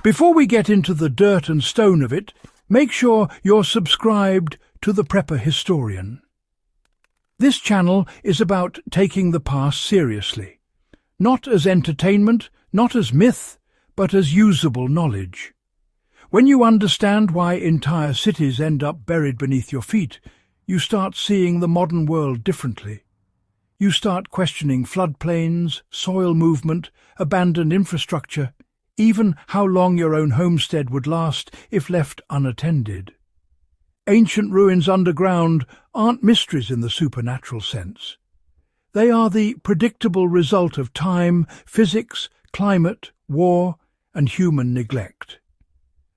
Before we get into the dirt and stone of it, make sure you're subscribed to the Prepper Historian. This channel is about taking the past seriously, not as entertainment, not as myth, but as usable knowledge. When you understand why entire cities end up buried beneath your feet, you start seeing the modern world differently. You start questioning floodplains, soil movement, abandoned infrastructure, even how long your own homestead would last if left unattended. Ancient ruins underground aren't mysteries in the supernatural sense. They are the predictable result of time, physics, climate, war, and human neglect.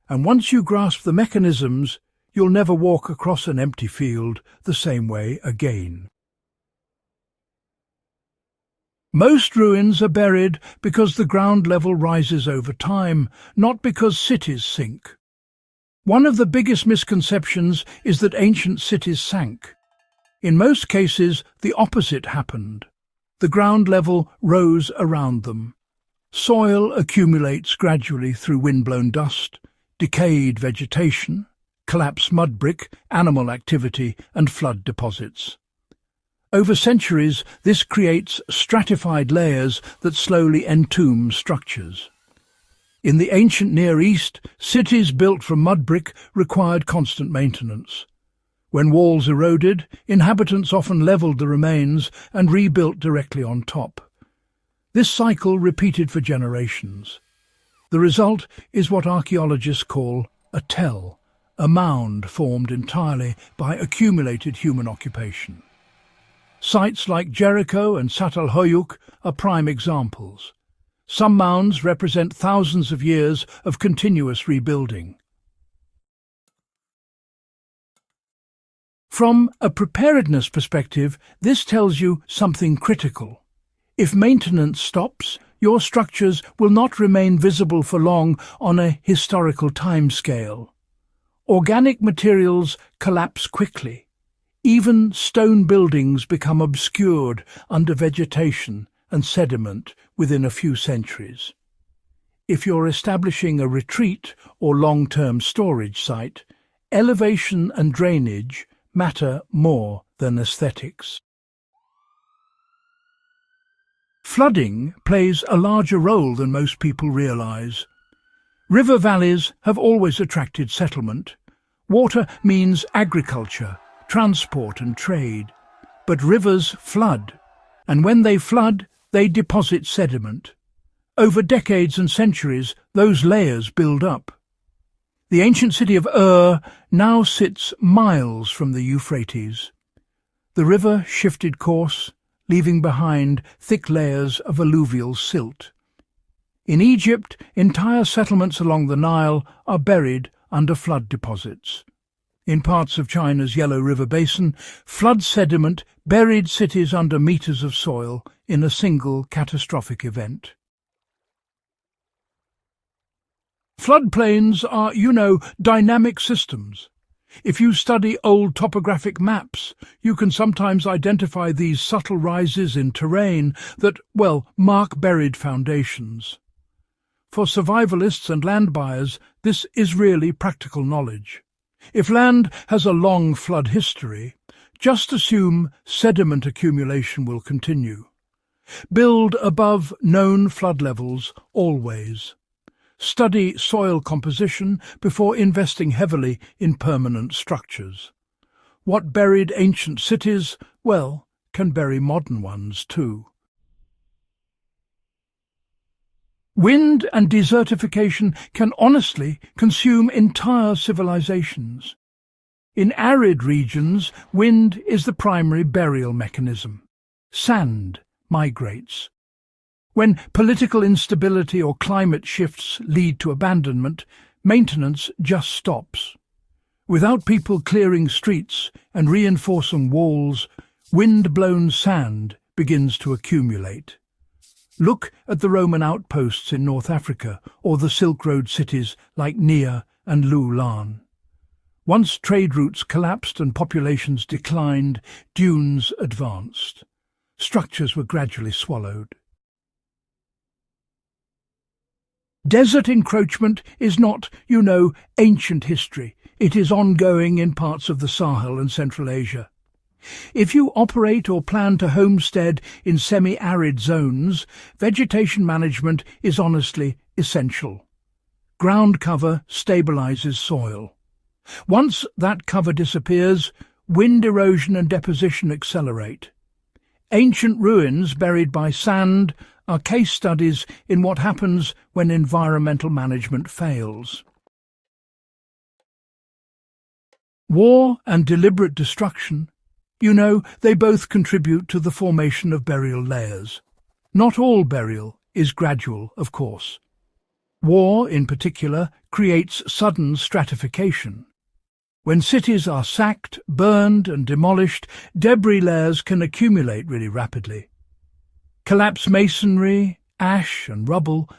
And once you grasp the mechanisms, you'll never walk across an empty field the same way again. Most ruins are buried because the ground level rises over time, not because cities sink. One of the biggest misconceptions is that ancient cities sank. In most cases, the opposite happened. The ground level rose around them. Soil accumulates gradually through wind-blown dust, decayed vegetation, collapsed mudbrick, animal activity, and flood deposits. Over centuries, this creates stratified layers that slowly entomb structures. In the ancient Near East, cities built from mudbrick required constant maintenance. When walls eroded, inhabitants often levelled the remains and rebuilt directly on top. This cycle repeated for generations. The result is what archaeologists call a tell, a mound formed entirely by accumulated human occupation. Sites like Jericho and Çatalhöyük are prime examples. Some mounds represent thousands of years of continuous rebuilding. From a preparedness perspective, this tells you something critical. If maintenance stops, your structures will not remain visible for long on a historical timescale. Organic materials collapse quickly. Even stone buildings become obscured under vegetation and sediment within a few centuries. If you're establishing a retreat or long-term storage site, elevation and drainage matter more than aesthetics. Flooding plays a larger role than most people realize. River valleys have always attracted settlement. Water means agriculture, transport and trade. But rivers flood, and when they flood, they deposit sediment. Over decades and centuries, those layers build up. The ancient city of now sits miles from the Euphrates. The river shifted course, leaving behind thick layers of alluvial silt. In Egypt, entire settlements along the Nile are buried under flood deposits. In parts of China's Yellow River Basin, flood sediment buried cities under meters of soil in a single catastrophic event. Floodplains are, dynamic systems. If you study old topographic maps, you can sometimes identify these subtle rises in terrain that, mark buried foundations. For survivalists and land buyers, this is really practical knowledge. If land has a long flood history, just assume sediment accumulation will continue. Build above known flood levels always. Study soil composition before investing heavily in permanent structures. What buried ancient cities, can bury modern ones too. Wind and desertification can honestly consume entire civilizations. In arid regions, wind is the primary burial mechanism. Sand migrates. When political instability or climate shifts lead to abandonment, maintenance just stops. Without people clearing streets and reinforcing walls, wind-blown sand begins to accumulate. Look at the Roman outposts in North Africa or the Silk Road cities like Nia and Lulan. Once trade routes collapsed and populations declined, dunes advanced. Structures were gradually swallowed. Desert encroachment is not, ancient history. It is ongoing in parts of the Sahel and Central Asia. If you operate or plan to homestead in semi-arid zones, vegetation management is honestly essential. Ground cover stabilizes soil. Once that cover disappears, wind erosion and deposition accelerate. Ancient ruins buried by sand are case studies in what happens when environmental management fails. War and deliberate destruction, they both contribute to the formation of burial layers. Not all burial is gradual, of course. War, in particular, creates sudden stratification. When cities are sacked, burned and demolished, debris layers can accumulate really rapidly. Collapsed masonry, ash and rubble,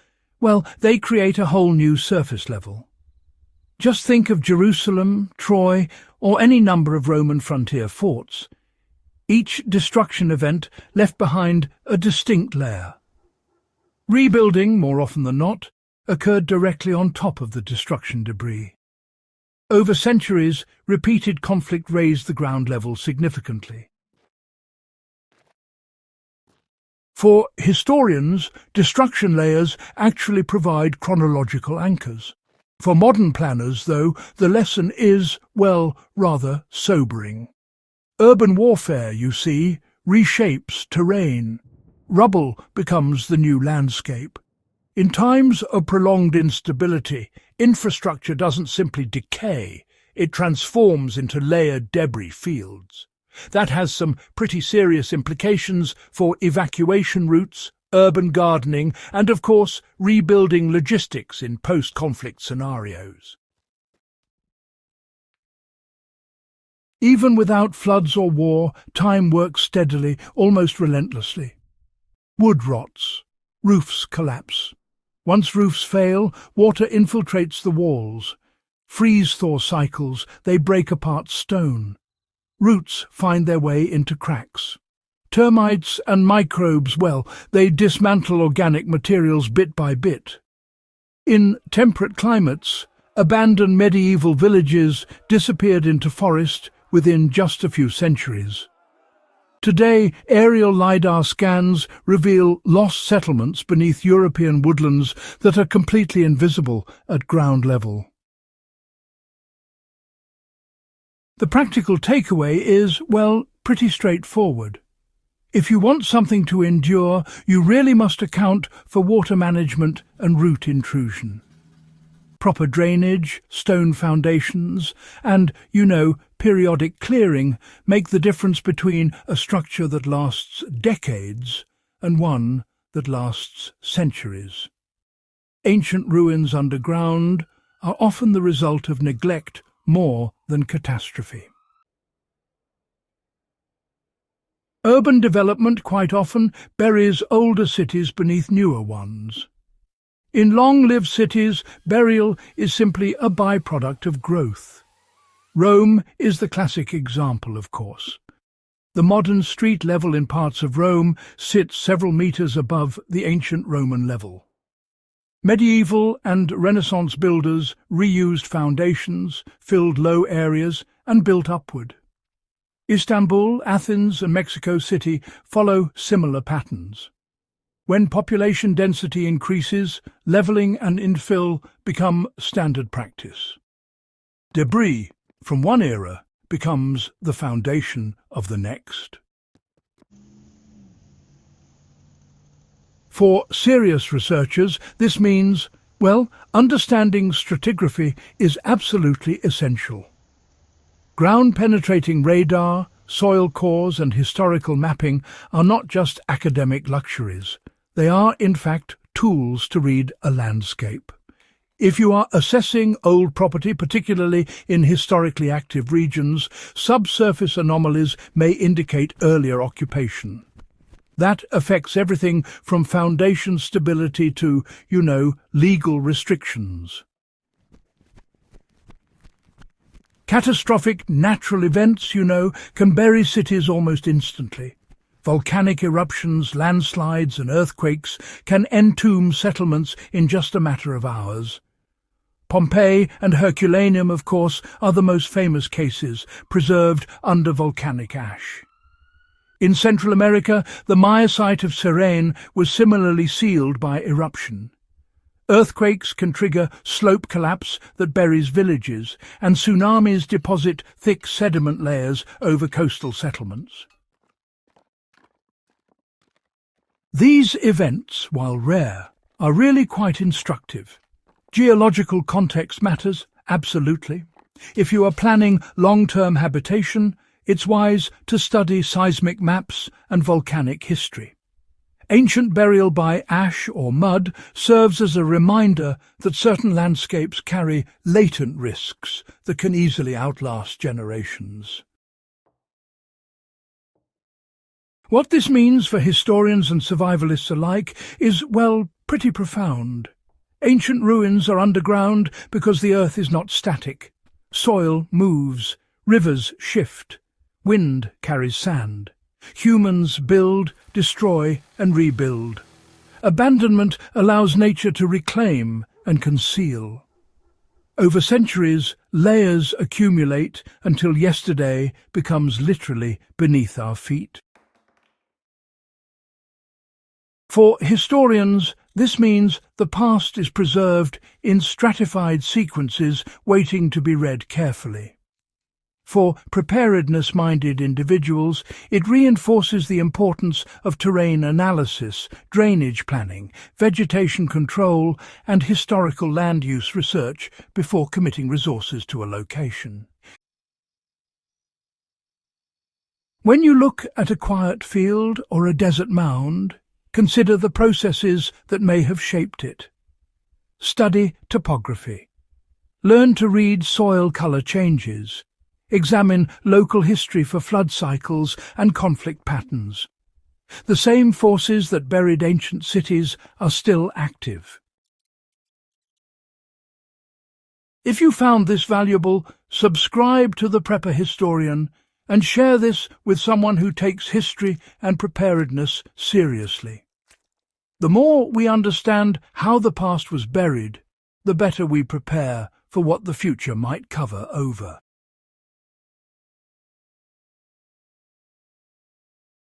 they create a whole new surface level. Just think of Jerusalem, Troy, or any number of Roman frontier forts. Each destruction event left behind a distinct layer. Rebuilding, more often than not, occurred directly on top of the destruction debris. Over centuries, repeated conflict raised the ground level significantly. For historians, destruction layers actually provide chronological anchors. For modern planners, though, the lesson is, rather sobering. Urban warfare, you see, reshapes terrain. Rubble becomes the new landscape. In times of prolonged instability, infrastructure doesn't simply decay, it transforms into layered debris fields. That has some pretty serious implications for evacuation routes, urban gardening, and of course, rebuilding logistics in post-conflict scenarios. Even without floods or war, time works steadily, almost relentlessly. Wood rots, roofs collapse. Once roofs fail, water infiltrates the walls. Freeze-thaw cycles, they break apart stone. Roots find their way into cracks. Termites and microbes, they dismantle organic materials bit by bit. In temperate climates, abandoned medieval villages disappeared into forest within just a few centuries. Today, aerial LiDAR scans reveal lost settlements beneath European woodlands that are completely invisible at ground level. The practical takeaway is, pretty straightforward. If you want something to endure, you really must account for water management and root intrusion. Proper drainage, stone foundations, and, periodic clearing make the difference between a structure that lasts decades and one that lasts centuries. Ancient ruins underground are often the result of neglect more than catastrophe. Urban development quite often buries older cities beneath newer ones. In long-lived cities, burial is simply a byproduct of growth. Rome is the classic example, of course. The modern street level in parts of Rome sits several meters above the ancient Roman level. Medieval and Renaissance builders reused foundations, filled low areas, and built upward. Istanbul, Athens, and Mexico City follow similar patterns. When population density increases, leveling and infill become standard practice. Debris from one era becomes the foundation of the next. For serious researchers, this means, understanding stratigraphy is absolutely essential. Ground-penetrating radar, soil cores and historical mapping are not just academic luxuries. They are, in fact, tools to read a landscape. If you are assessing old property, particularly in historically active regions, subsurface anomalies may indicate earlier occupation. That affects everything from foundation stability to, legal restrictions. Catastrophic natural events, can bury cities almost instantly. Volcanic eruptions, landslides and earthquakes can entomb settlements in just a matter of hours. Pompeii and Herculaneum, of course, are the most famous cases, preserved under volcanic ash. In Central America, the Maya site of Serene was similarly sealed by eruption. Earthquakes can trigger slope collapse that buries villages, and tsunamis deposit thick sediment layers over coastal settlements. These events, while rare, are really quite instructive. Geological context matters, absolutely. If you are planning long-term habitation, it's wise to study seismic maps and volcanic history. Ancient burial by ash or mud serves as a reminder that certain landscapes carry latent risks that can easily outlast generations. What this means for historians and survivalists alike is, well, pretty profound. Ancient ruins are underground because the earth is not static. Soil moves, rivers shift, wind carries sand. Humans build, destroy and rebuild. Abandonment allows nature to reclaim and conceal. Over centuries, layers accumulate until yesterday becomes literally beneath our feet. For historians, this means the past is preserved in stratified sequences waiting to be read carefully. For preparedness-minded individuals, it reinforces the importance of terrain analysis, drainage planning, vegetation control, and historical land use research before committing resources to a location. When you look at a quiet field or a desert mound, consider the processes that may have shaped it. Study topography. Learn to read soil color changes. Examine local history for flood cycles and conflict patterns. The same forces that buried ancient cities are still active. If you found this valuable, subscribe to The Prepper Historian and share this with someone who takes history and preparedness seriously. The more we understand how the past was buried, the better we prepare for what the future might cover over.